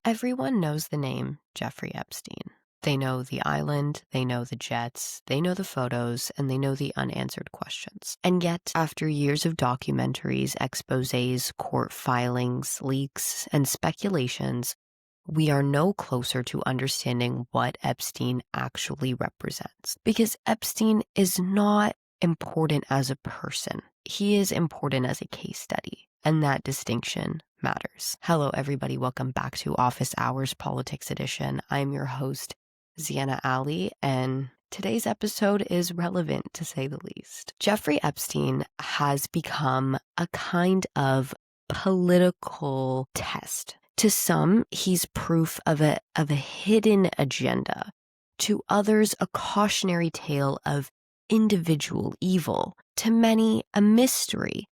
Everyone knows the name Jeffrey Epstein. They know the island, they know the jets, they know the photos, and they know the unanswered questions. And yet, after years of documentaries, exposés, court filings, leaks, and speculations, we are no closer to understanding what Epstein actually represents. Because Epstein is not important as a person. He is important as a case study, and that distinction matters. Hello, everybody. Welcome back to Office Hours Politics Edition. I'm your host, Ziana Ali, and today's episode is relevant to say the least. Jeffrey Epstein has become a kind of political test. To some, he's proof of a hidden agenda. To others, a cautionary tale of individual evil. To many, a mystery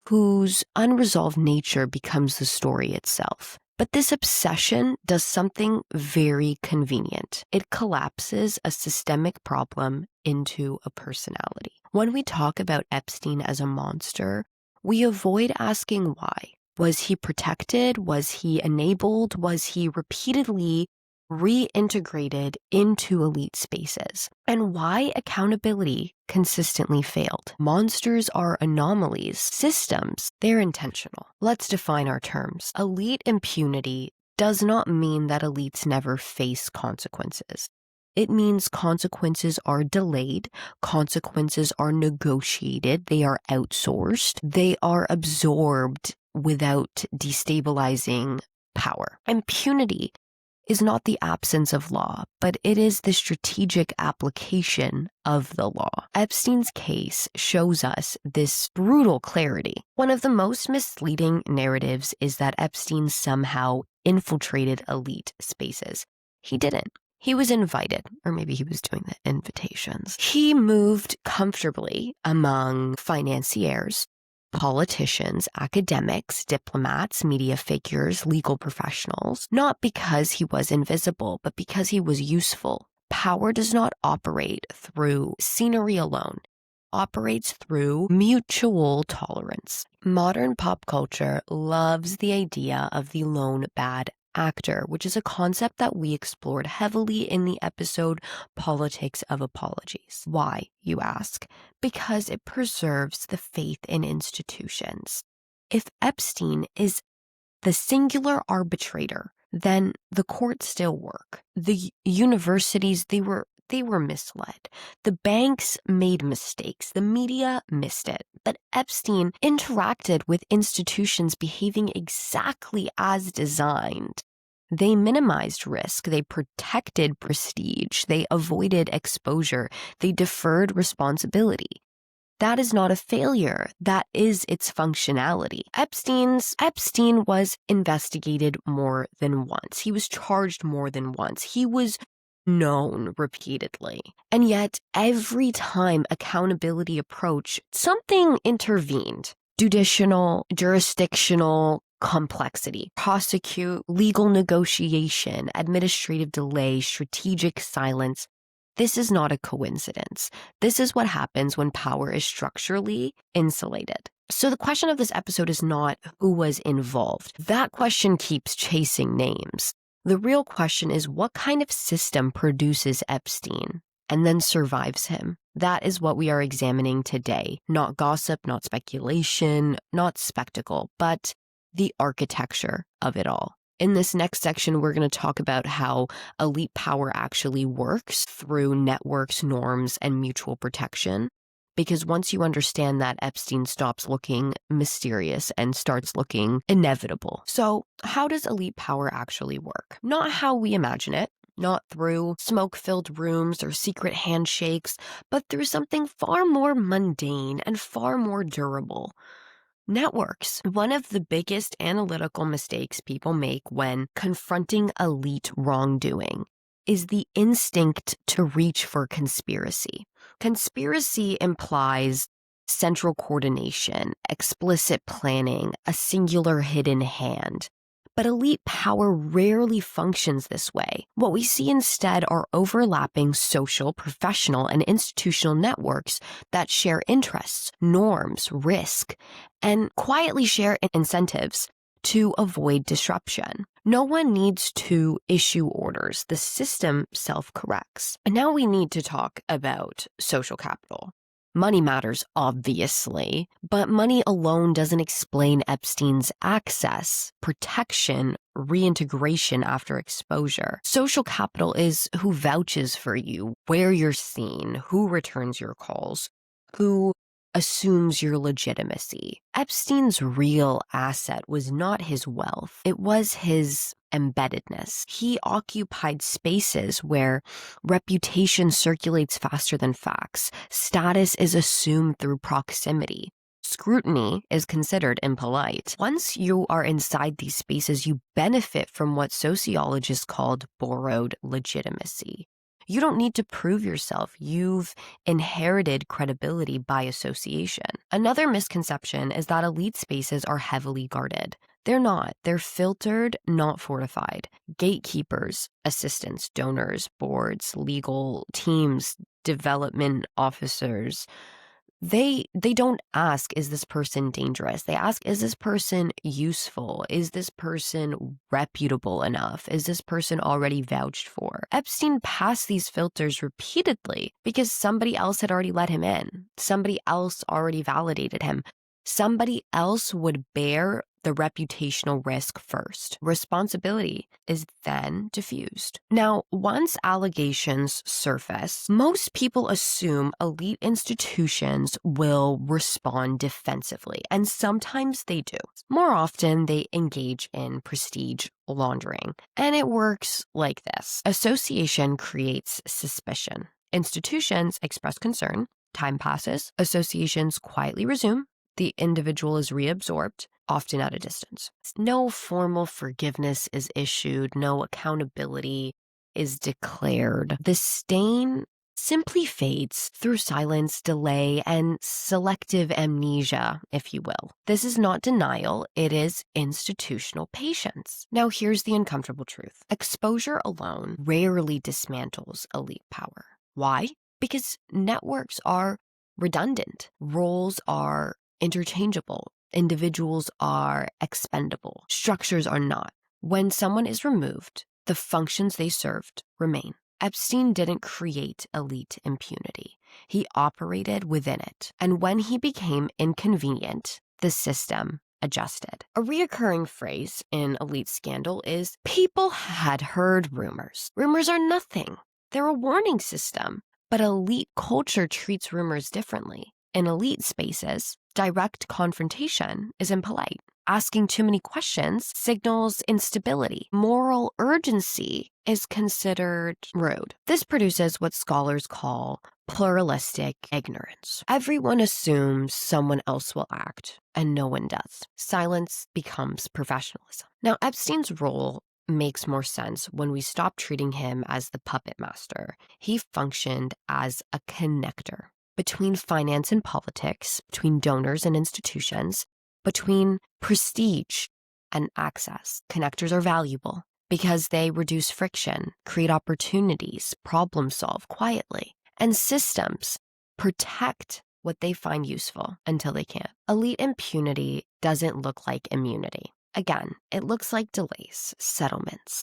whose unresolved nature becomes the story itself. But this obsession does something very convenient. It collapses a systemic problem into a personality. When we talk about Epstein as a monster, we avoid asking why. Was he protected? Was he enabled? Was he repeatedly reintegrated into elite spaces? And why accountability consistently failed? Monsters are anomalies. Systems, they're intentional. Let's define our terms. Elite impunity does not mean that elites never face consequences. It means consequences are delayed, consequences are negotiated, they are outsourced, they are absorbed without destabilizing power. Impunity is not the absence of law, but it is the strategic application of the law. Epstein's case shows us this brutal clarity. One of the most misleading narratives is that Epstein somehow infiltrated elite spaces. He didn't. He was invited, or maybe he was doing the invitations. He moved comfortably among financiers, politicians, academics, diplomats, media figures, legal professionals, not because he was invisible, but because he was useful. Power does not operate through scenery alone. It operates through mutual tolerance. Modern pop culture loves the idea of the lone bad actor, which is a concept that we explored heavily in the episode Politics of Apologies. Why, you ask? Because it preserves the faith in institutions. If Epstein is the singular arbitrator, then the courts still work. The universities, they were misled. The banks made mistakes. The media missed it. But Epstein interacted with institutions behaving exactly as designed. They minimized risk. They protected prestige. They avoided exposure. They deferred responsibility. That is not a failure. That is its functionality. Epstein was investigated more than once. He was charged more than once. He was known repeatedly. And yet, every time accountability approached, something intervened. Jurisdictional complexity, prosecute, legal negotiation, administrative delay, strategic silence. This is not a coincidence. This is what happens when power is structurally insulated. So the question of this episode is not who was involved. That question keeps chasing names. The real question is what kind of system produces Epstein and then survives him? That is what we are examining today. Not gossip, not speculation, not spectacle, but the architecture of it all. In this next section, we're going to talk about how elite power actually works through networks, norms, and mutual protection. Because once you understand that, Epstein stops looking mysterious and starts looking inevitable. So how does elite power actually work? Not how we imagine it, not through smoke-filled rooms or secret handshakes, but through something far more mundane and far more durable. Networks. One of the biggest analytical mistakes people make when confronting elite wrongdoing is the instinct to reach for conspiracy. Conspiracy implies central coordination, explicit planning, a singular hidden hand. But elite power rarely functions this way. What we see instead are overlapping social, professional, and institutional networks that share interests, norms, risk, and quietly share incentives to avoid disruption. No one needs to issue orders. The system self-corrects. And now we need to talk about social capital. Money matters, obviously, but money alone doesn't explain Epstein's access, protection, reintegration after exposure. Social capital is who vouches for you, where you're seen, who returns your calls, who assumes your legitimacy. Epstein's real asset was not his wealth. It was his embeddedness. He occupied spaces where reputation circulates faster than facts. Status is assumed through proximity. Scrutiny is considered impolite. Once you are inside these spaces, you benefit from what sociologists called borrowed legitimacy. You don't need to prove yourself. You've inherited credibility by association. Another misconception is that elite spaces are heavily guarded. They're not. They're filtered, not fortified. Gatekeepers, assistants, donors, boards, legal teams, development officers, they don't ask, is this person dangerous? They ask, is this person useful? Is this person reputable enough? Is this person already vouched for? Epstein passed these filters repeatedly because somebody else had already let him in. Somebody else already validated him. Somebody else would bear the reputational risk first. Responsibility is then diffused. Now, once allegations surface, most people assume elite institutions will respond defensively, and sometimes they do. More often, they engage in prestige laundering, and it works like this. Association creates suspicion. Institutions express concern. Time passes. Associations quietly resume. The individual is reabsorbed, often at a distance. No formal forgiveness is issued, no accountability is declared. The stain simply fades through silence, delay, and selective amnesia, if you will. This is not denial, it is institutional patience. Now, here's the uncomfortable truth. Exposure alone rarely dismantles elite power. Why? Because networks are redundant. Roles are interchangeable. Individuals are expendable. Structures are not. When someone is removed, the functions they served remain. Epstein didn't create elite impunity. He operated within it. And when he became inconvenient, the system adjusted. A reoccurring phrase in elite scandal is, people had heard rumors. Rumors are nothing. They're a warning system. But elite culture treats rumors differently. In elite spaces, direct confrontation is impolite. Asking too many questions signals instability. Moral urgency is considered rude. This produces what scholars call pluralistic ignorance. Everyone assumes someone else will act, and no one does. Silence becomes professionalism. Now, Epstein's role makes more sense when we stop treating him as the puppet master. He functioned as a connector between finance and politics, between donors and institutions, between prestige and access. Connectors are valuable because they reduce friction, create opportunities, problem solve quietly, and systems protect what they find useful until they can't. Elite impunity doesn't look like immunity. Again, it looks like delays, settlements,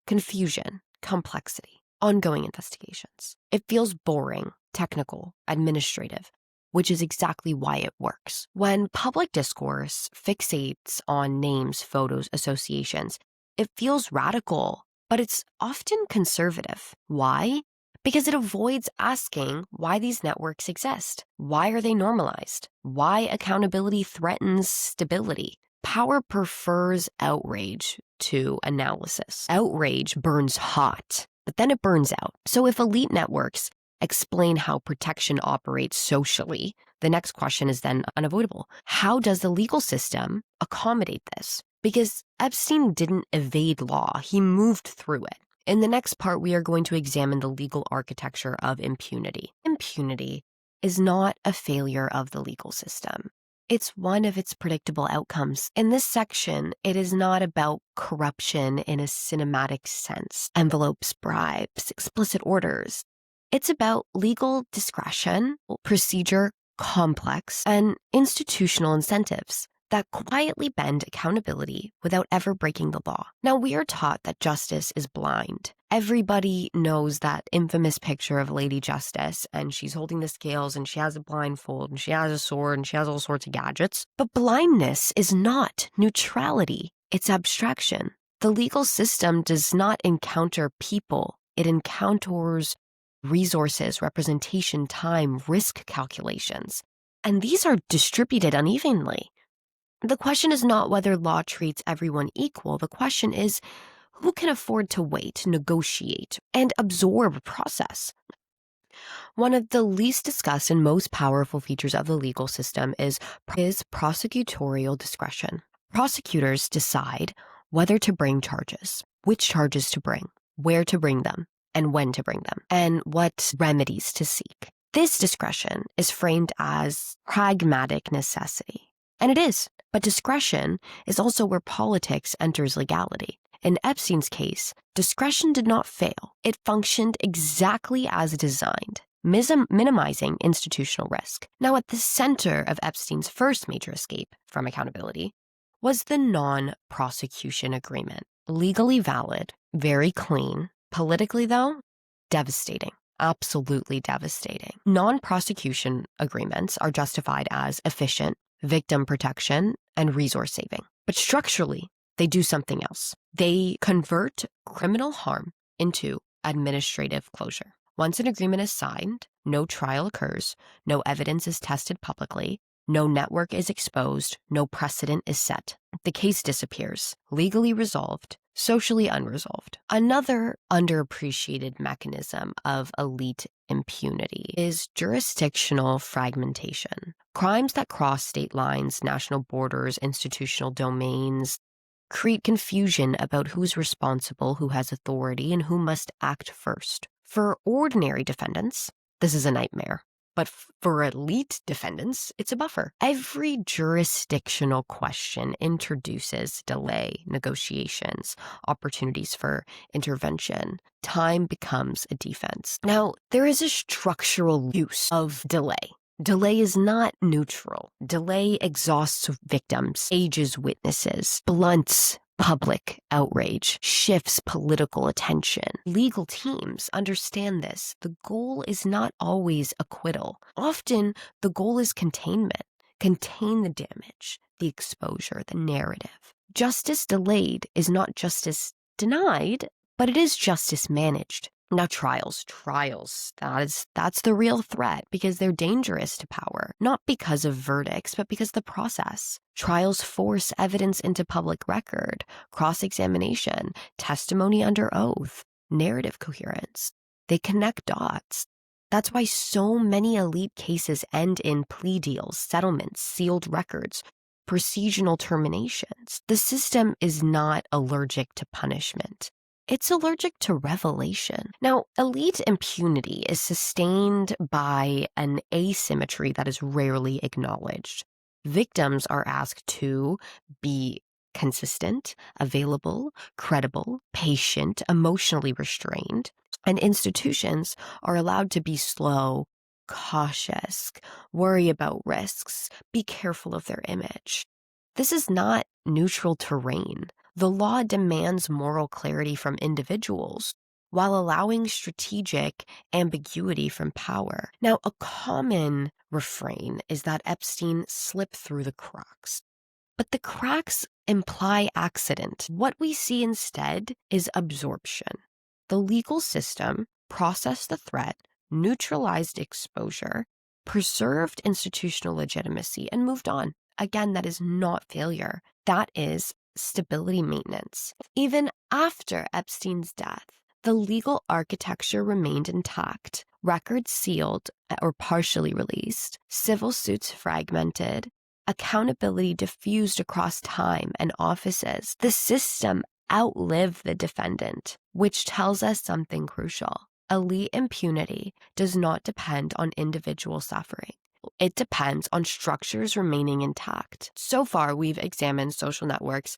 confusion, complexity, ongoing investigations. It feels boring, technical, administrative, which is exactly why it works. When public discourse fixates on names, photos, associations, it feels radical, but it's often conservative. Why? Because it avoids asking why these networks exist. Why are they normalized? Why accountability threatens stability? Power prefers outrage to analysis. Outrage burns hot, but then it burns out. So if elite networks explain how protection operates socially, the next question is then unavoidable. How does the legal system accommodate this? Because Epstein didn't evade law, he moved through it. In the next part, we are going to examine the legal architecture of impunity. Impunity is not a failure of the legal system. It's one of its predictable outcomes. In this section, it is not about corruption in a cinematic sense, envelopes, bribes, explicit orders. It's about legal discretion, procedure complex, and institutional incentives. that quietly bend accountability without ever breaking the law. Now, we are taught that justice is blind. Everybody knows that infamous picture of Lady Justice, and she's holding the scales, and she has a blindfold, and she has a sword, and she has all sorts of gadgets. But blindness is not neutrality, it's abstraction. The legal system does not encounter people, it encounters resources, representation, time, risk calculations. And these are distributed unevenly. The question is not whether law treats everyone equal. The question is, who can afford to wait, negotiate, and absorb a process? One of the least discussed and most powerful features of the legal system is prosecutorial discretion. Prosecutors decide whether to bring charges, which charges to bring, where to bring them, and when to bring them, and what remedies to seek. This discretion is framed as pragmatic necessity. And it is, but discretion is also where politics enters legality. In Epstein's case, discretion did not fail. It functioned exactly as designed, minimizing institutional risk. Now, at the center of Epstein's first major escape from accountability was the non-prosecution agreement. Legally valid, very clean. Politically, though, devastating. Absolutely devastating. Non-prosecution agreements are justified as efficient, victim protection, and resource saving. But structurally, they do something else. They convert criminal harm into administrative closure. Once an agreement is signed, no trial occurs, no evidence is tested publicly, no network is exposed, no precedent is set. The case disappears, legally resolved, socially unresolved. Another underappreciated mechanism of elite impunity is jurisdictional fragmentation. Crimes that cross state lines, national borders, institutional domains, create confusion about who's responsible, who has authority, and who must act first. For ordinary defendants, this is a nightmare. But for elite defendants, it's a buffer. Every jurisdictional question introduces delay, negotiations, opportunities for intervention. Time becomes a defense. Now, there is a structural use of delay. Delay is not neutral. Delay exhausts victims, ages witnesses, blunts public outrage, shifts political attention. Legal teams understand this. The goal is not always acquittal. Often, the goal is containment. Contain the damage, the exposure, the narrative. Justice delayed is not justice denied, but it is justice managed. Now, trials, that's the real threat because they're dangerous to power, not because of verdicts, but because the process. Trials force evidence into public record, cross-examination, testimony under oath, narrative coherence. They connect dots. That's why so many elite cases end in plea deals, settlements, sealed records, procedural terminations. The system is not allergic to punishment. It's allergic to revelation. Now, elite impunity is sustained by an asymmetry that is rarely acknowledged. Victims are asked to be consistent, available, credible, patient, emotionally restrained, and institutions are allowed to be slow, cautious, worry about risks, be careful of their image. This is not neutral terrain. The law demands moral clarity from individuals while allowing strategic ambiguity from power. Now, a common refrain is that Epstein slipped through the cracks. But the cracks imply accident. What we see instead is absorption. The legal system processed the threat, neutralized exposure, preserved institutional legitimacy, and moved on. Again, that is not failure. That is stability maintenance. Even after Epstein's death, the legal architecture remained intact, records sealed or partially released, civil suits fragmented, accountability diffused across time and offices. The system outlived the defendant, which tells us something crucial. Elite impunity does not depend on individual suffering. It depends on structures remaining intact. So far, we've examined social networks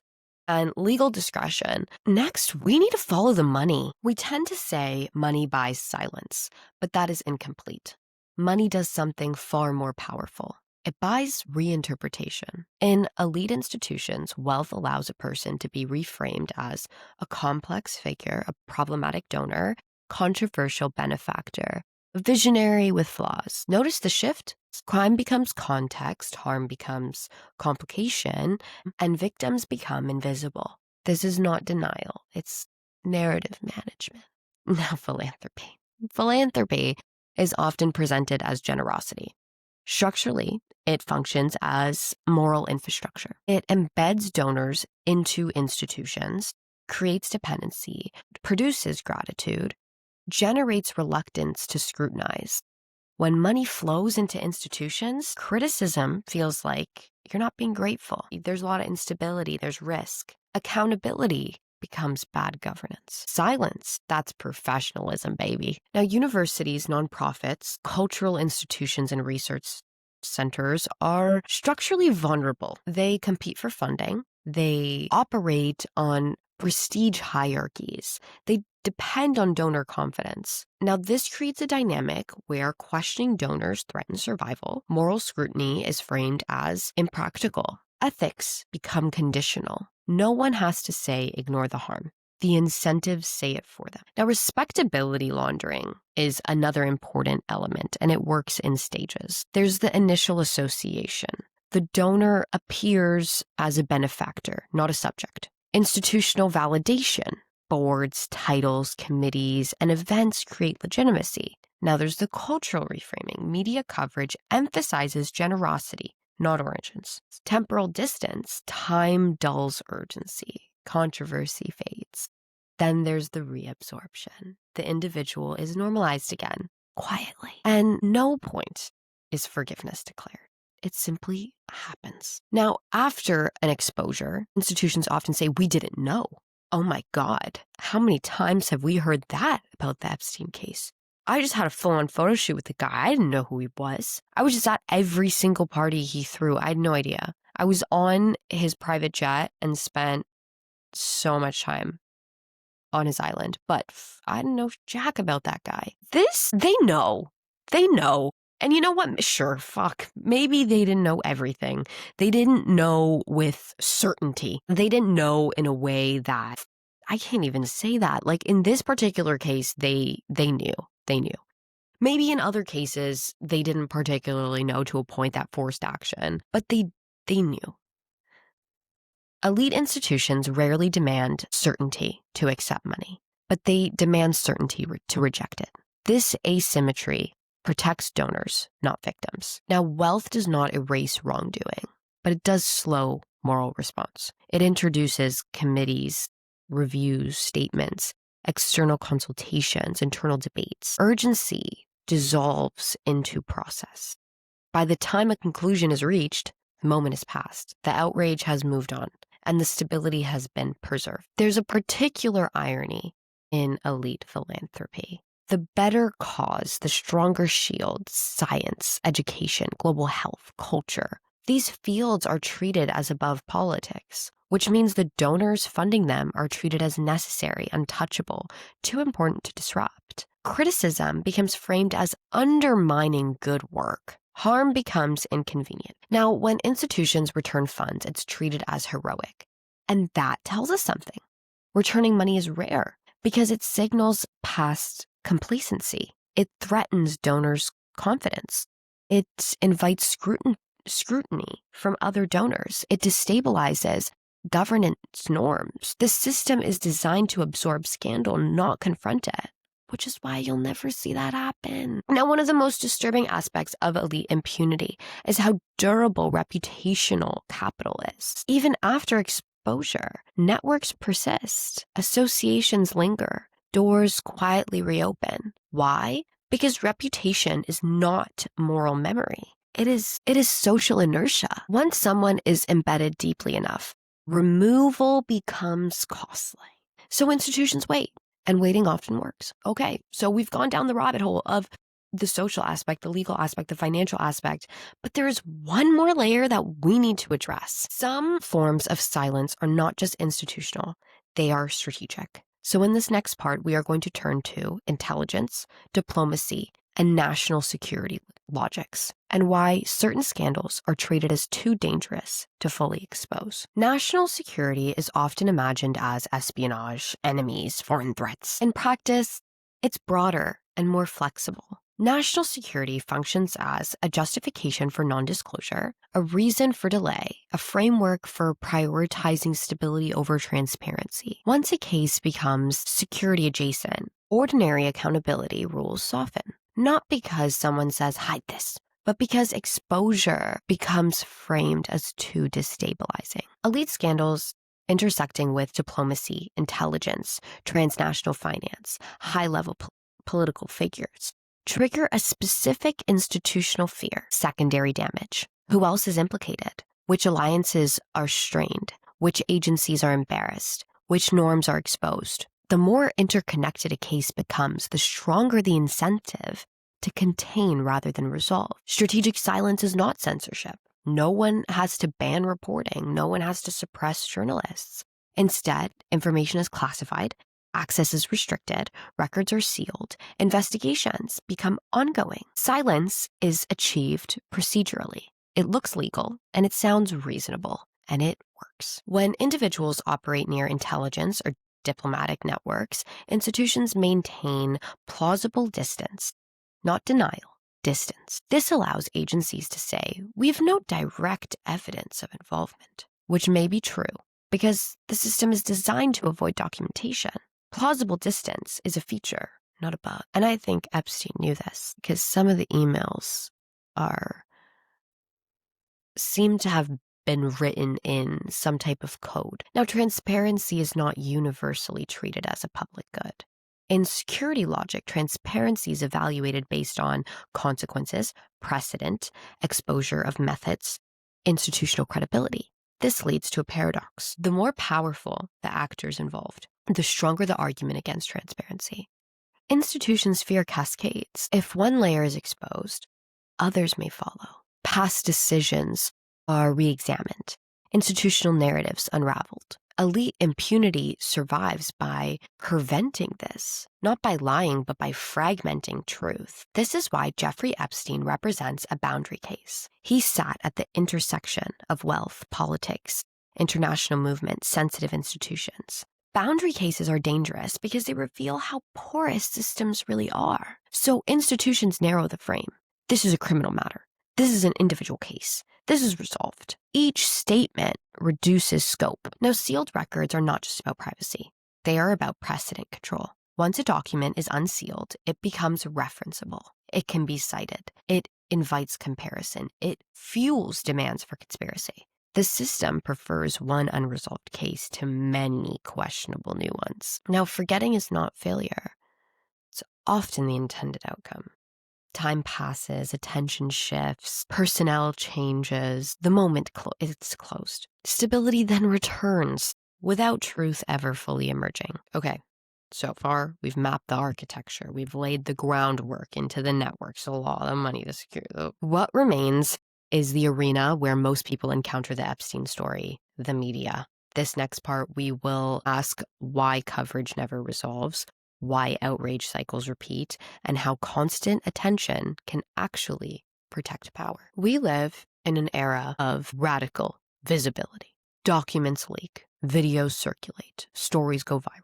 and legal discretion. Next, we need to follow the money. We tend to say money buys silence, but that is incomplete. Money does something far more powerful. It buys reinterpretation. In elite institutions, wealth allows a person to be reframed as a complex figure, a problematic donor, controversial benefactor, a visionary with flaws. Notice the shift? Crime becomes context, harm becomes complication, and victims become invisible. This is not denial, it's narrative management. Now, philanthropy. Philanthropy is often presented as generosity. Structurally, it functions as moral infrastructure. It embeds donors into institutions, creates dependency, produces gratitude, generates reluctance to scrutinize. When money flows into institutions, criticism feels like you're not being grateful. There's a lot of instability, there's risk. Accountability becomes bad governance. Silence, that's professionalism, baby. Now, universities, nonprofits, cultural institutions, and research centers are structurally vulnerable. They compete for funding. They operate on prestige hierarchies. They depend on donor confidence. Now, this creates a dynamic where questioning donors threatens survival. Moral scrutiny is framed as impractical. Ethics become conditional. No one has to say, ignore the harm. The incentives say it for them. Now, respectability laundering is another important element, and it works in stages. There's the initial association. The donor appears as a benefactor, not a subject. Institutional validation. Boards, titles, committees, and events create legitimacy. Now, there's the cultural reframing. Media coverage emphasizes generosity, not origins. Temporal distance, time dulls urgency, controversy fades. Then there's the reabsorption. The individual is normalized again, quietly. And no point is forgiveness declared. It simply happens. Now, after an exposure, institutions often say, we didn't know. Oh my God, how many times have we heard that about the Epstein case? I just had a full-on photo shoot with the guy. I didn't know who he was. I was just at every single party he threw. I had no idea. I was on his private jet and spent so much time on his island. But I didn't know jack about that guy. They know. They know. And you know what? Sure, fuck. Maybe they didn't know everything. They didn't know with certainty. They didn't know in a way that I can't even say that. Like in this particular case, they knew. They knew. Maybe in other cases, they didn't particularly know to a point that forced action, but they knew. Elite institutions rarely demand certainty to accept money, but they demand certainty to reject it. This asymmetry protects donors, not victims. Now, wealth does not erase wrongdoing, but it does slow moral response. It introduces committees, reviews, statements, external consultations, internal debates. Urgency dissolves into process. By the time a conclusion is reached, the moment has passed. The outrage has moved on, and the stability has been preserved. There's a particular irony in elite philanthropy. The better cause, the stronger shield, science, education, global health, culture. These fields are treated as above politics, which means the donors funding them are treated as necessary, untouchable, too important to disrupt. Criticism becomes framed as undermining good work. Harm becomes inconvenient. Now, when institutions return funds, it's treated as heroic. And that tells us something. Returning money is rare because it signals past complacency. It threatens donors' confidence. It invites scrutiny from other donors. It destabilizes governance norms. The system is designed to absorb scandal, not confront it, which is why you'll never see that happen. Now, one of the most disturbing aspects of elite impunity is how durable reputational capital is. Even after exposure, networks persist, associations linger, doors quietly reopen. Why? Because reputation is not moral memory. It is social inertia. Once someone is embedded deeply enough, removal becomes costly. So institutions wait, and waiting often works. Okay, so we've gone down the rabbit hole of the social aspect, the legal aspect, the financial aspect, but there is one more layer that we need to address. Some forms of silence are not just institutional, they are strategic. So in this next part, we are going to turn to intelligence, diplomacy, and national security logics and why certain scandals are treated as too dangerous to fully expose. National security is often imagined as espionage, enemies, foreign threats. In practice, it's broader and more flexible. National security functions as a justification for non-disclosure, a reason for delay, a framework for prioritizing stability over transparency. Once a case becomes security adjacent, ordinary accountability rules soften. Not because someone says, hide this, but because exposure becomes framed as too destabilizing. Elite scandals intersecting with diplomacy, intelligence, transnational finance, high-level political figures trigger a specific institutional fear, secondary damage. Who else is implicated? Which alliances are strained? Which agencies are embarrassed? Which norms are exposed? The more interconnected a case becomes, the stronger the incentive to contain rather than resolve. Strategic silence is not censorship. No one has to ban reporting. No one has to suppress journalists. Instead, information is classified, access is restricted, records are sealed, investigations become ongoing. Silence is achieved procedurally. It looks legal, and it sounds reasonable, and it works. When individuals operate near intelligence or diplomatic networks, institutions maintain plausible distance, not denial, distance. This allows agencies to say, we have no direct evidence of involvement, which may be true because the system is designed to avoid documentation. Plausible distance is a feature, not a bug. And I think Epstein knew this because some of the emails seem to have been written in some type of code. Now, transparency is not universally treated as a public good. In security logic, transparency is evaluated based on consequences, precedent, exposure of methods, institutional credibility. This leads to a paradox. The more powerful the actors involved, the stronger the argument against transparency. Institutions fear cascades. If one layer is exposed, others may follow. Past decisions are re-examined, institutional narratives unraveled. Elite impunity survives by preventing this, not by lying, but by fragmenting truth. This is why Jeffrey Epstein represents a boundary case. He sat at the intersection of wealth, politics, international movements, sensitive institutions. Boundary cases are dangerous because they reveal how porous systems really are. So institutions narrow the frame. This is a criminal matter. This is an individual case. This is resolved. Each statement reduces scope. Now, sealed records are not just about privacy. They are about precedent control. Once a document is unsealed, it becomes referenceable. It can be cited. It invites comparison. It fuels demands for conspiracy. The system prefers one unresolved case to many questionable new ones. Now, forgetting is not failure. It's often the intended outcome. Time passes, attention shifts, personnel changes. The moment it's closed. Stability then returns without truth ever fully emerging. Okay, so far we've mapped the architecture. We've laid the groundwork into the networks, the law, the money, the security. What remains is the arena where most people encounter the Epstein story, the media. This next part, we will ask why coverage never resolves, why outrage cycles repeat, and how constant attention can actually protect power. We live in an era of radical visibility. Documents leak, videos circulate, stories go viral.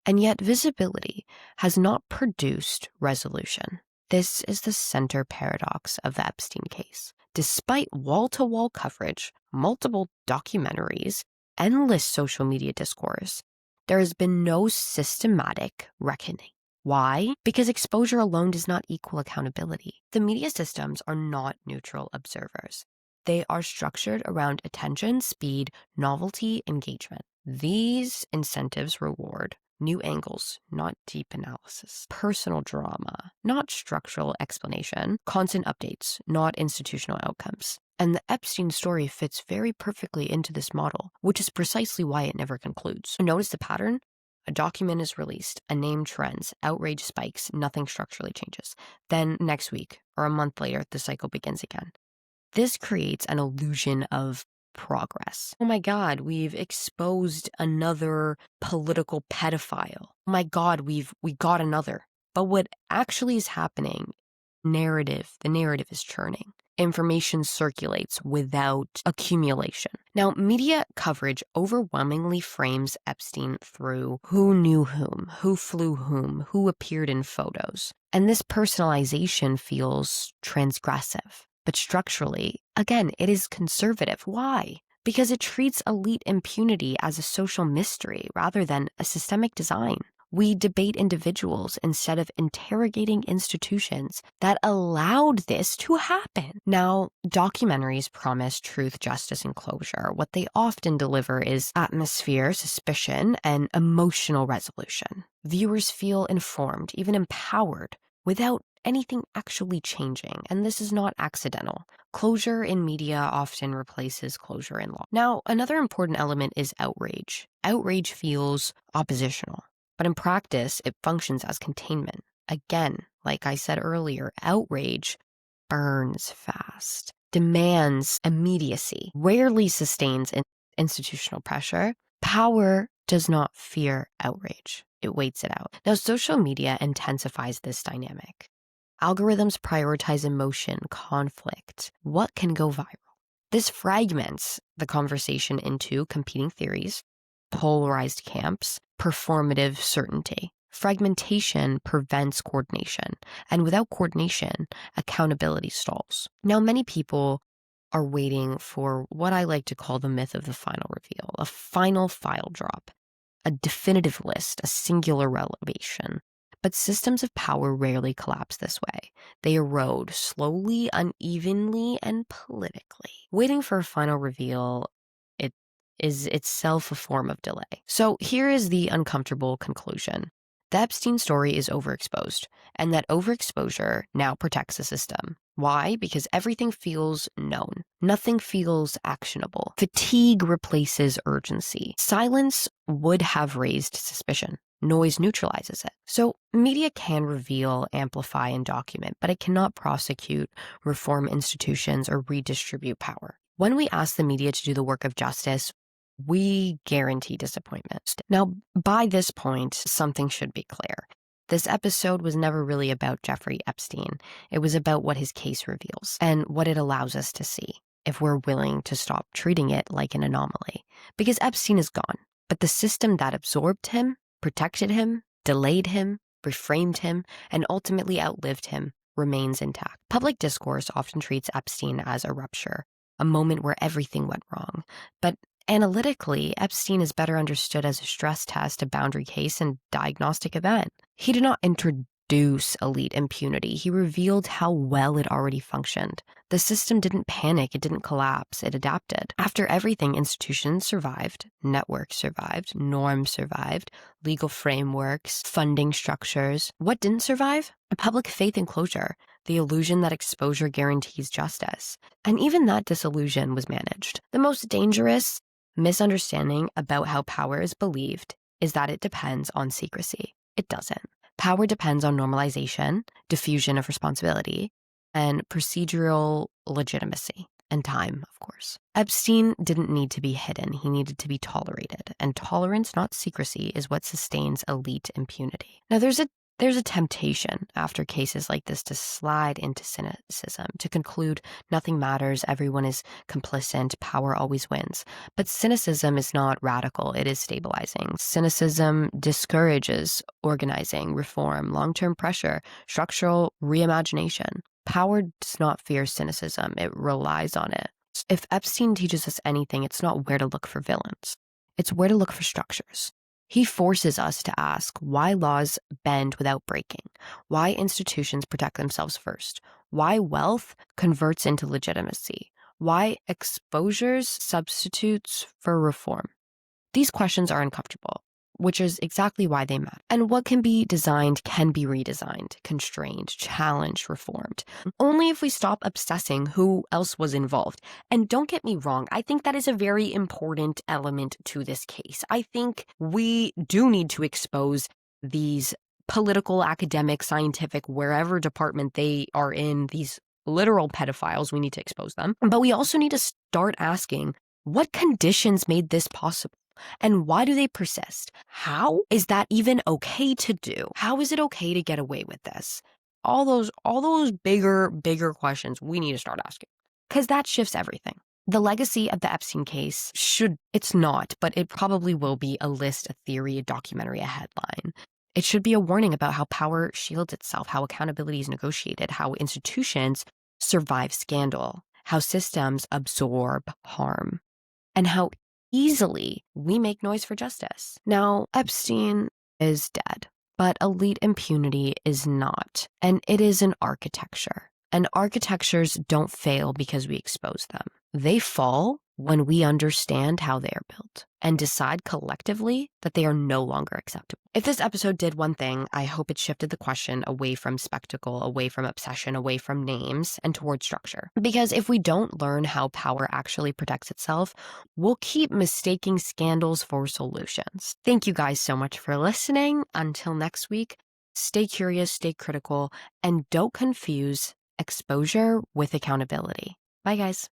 And yet visibility has not produced resolution. This is the center paradox of the Epstein case. Despite wall-to-wall coverage, multiple documentaries, endless social media discourse, there has been no systematic reckoning. Why? Because exposure alone does not equal accountability. The media systems are not neutral observers. They are structured around attention, speed, novelty, engagement. These incentives reward new angles, not deep analysis. Personal drama, not structural explanation. Constant updates, not institutional outcomes. And the Epstein story fits very perfectly into this model, which is precisely why it never concludes. Notice the pattern? A document is released, a name trends, outrage spikes, nothing structurally changes. Then next week, or a month later, the cycle begins again. This creates an illusion of progress. Oh my God, we've exposed another political pedophile. Oh my God, we got another. But what actually is happening The narrative is churning. Information circulates without accumulation. Now, media coverage overwhelmingly frames Epstein through who knew whom, who flew whom, who appeared in photos. And this personalization feels transgressive. But structurally, again, it is conservative. Why? Because it treats elite impunity as a social mystery rather than a systemic design. We debate individuals instead of interrogating institutions that allowed this to happen. Now, documentaries promise truth, justice, and closure. What they often deliver is atmosphere, suspicion, and emotional resolution. Viewers feel informed, even empowered, without anything actually changing, and this is not accidental. Closure in media often replaces closure in law. Now, another important element is outrage. Outrage feels oppositional. But in practice, it functions as containment. Again, like I said earlier, outrage burns fast, demands immediacy, rarely sustains institutional pressure. Power does not fear outrage. It waits it out. Now, social media intensifies this dynamic. Algorithms prioritize emotion, conflict, what can go viral. This fragments the conversation into competing theories, polarized camps, performative certainty. Fragmentation prevents coordination, and without coordination, accountability stalls. Now, many people are waiting for what I like to call the myth of the final reveal, a final file drop, a definitive list, a singular revelation. But systems of power rarely collapse this way. They erode slowly, unevenly, and politically. Waiting for a final reveal is itself a form of delay. So here is the uncomfortable conclusion. The Epstein story is overexposed, and that overexposure now protects the system. Why? Because everything feels known. Nothing feels actionable. Fatigue replaces urgency. Silence would have raised suspicion. Noise neutralizes it. So media can reveal, amplify, and document, but it cannot prosecute, reform institutions, or redistribute power. When we ask the media to do the work of justice, we guarantee disappointment. Now, by this point, something should be clear. This episode was never really about Jeffrey Epstein. It was about what his case reveals and what it allows us to see, if we're willing to stop treating it like an anomaly. Because Epstein is gone, but the system that absorbed him, protected him, delayed him, reframed him, and ultimately outlived him remains intact. Public discourse often treats Epstein as a rupture, a moment where everything went wrong. But analytically, Epstein is better understood as a stress test, a boundary case, and diagnostic event. He did not introduce elite impunity. He revealed how well it already functioned. The system didn't panic. It didn't collapse. It adapted. After everything, institutions survived, networks survived, norms survived, legal frameworks, funding structures. What didn't survive? A public faith in closure, the illusion that exposure guarantees justice. And even that disillusion was managed. The most dangerous misunderstanding about how power is believed is that it depends on secrecy. It doesn't. Power depends on normalization, diffusion of responsibility, and procedural legitimacy, and time, of course. Epstein didn't need to be hidden. He needed to be tolerated. And tolerance, not secrecy, is what sustains elite impunity. Now, there's a temptation after cases like this to slide into cynicism, to conclude nothing matters, everyone is complicit, power always wins. But cynicism is not radical, it is stabilizing. Cynicism discourages organizing, reform, long-term pressure, structural reimagination. Power does not fear cynicism, it relies on it. If Epstein teaches us anything, it's not where to look for villains. It's where to look for structures. He forces us to ask why laws bend without breaking, why institutions protect themselves first, why wealth converts into legitimacy, why exposures substitutes for reform. These questions are uncomfortable, which is exactly why they matter. And what can be designed can be redesigned, constrained, challenged, reformed. Only if we stop obsessing who else was involved. And don't get me wrong, I think that is a very important element to this case. I think we do need to expose these political, academic, scientific, wherever department they are in, these literal pedophiles, we need to expose them. But we also need to start asking, what conditions made this possible? And why do they persist? How is that even okay to do? How is it okay to get away with this? All those bigger questions we need to start asking, because that shifts everything. The legacy of the Epstein case it's not, but it probably will be a list, a theory, a documentary, a headline. It should be a warning about how power shields itself, how accountability is negotiated, how institutions survive scandal, how systems absorb harm, and how easily we make noise for justice. Now, Epstein is dead, but elite impunity is not, and it is an architecture. And architectures don't fail because we expose them. They fall when we understand how they are built and decide collectively that they are no longer acceptable. If this episode did one thing, I hope it shifted the question away from spectacle, away from obsession, away from names, and towards structure. Because if we don't learn how power actually protects itself, we'll keep mistaking scandals for solutions. Thank you guys so much for listening. Until next week, stay curious, stay critical, and don't confuse exposure with accountability. Bye, guys.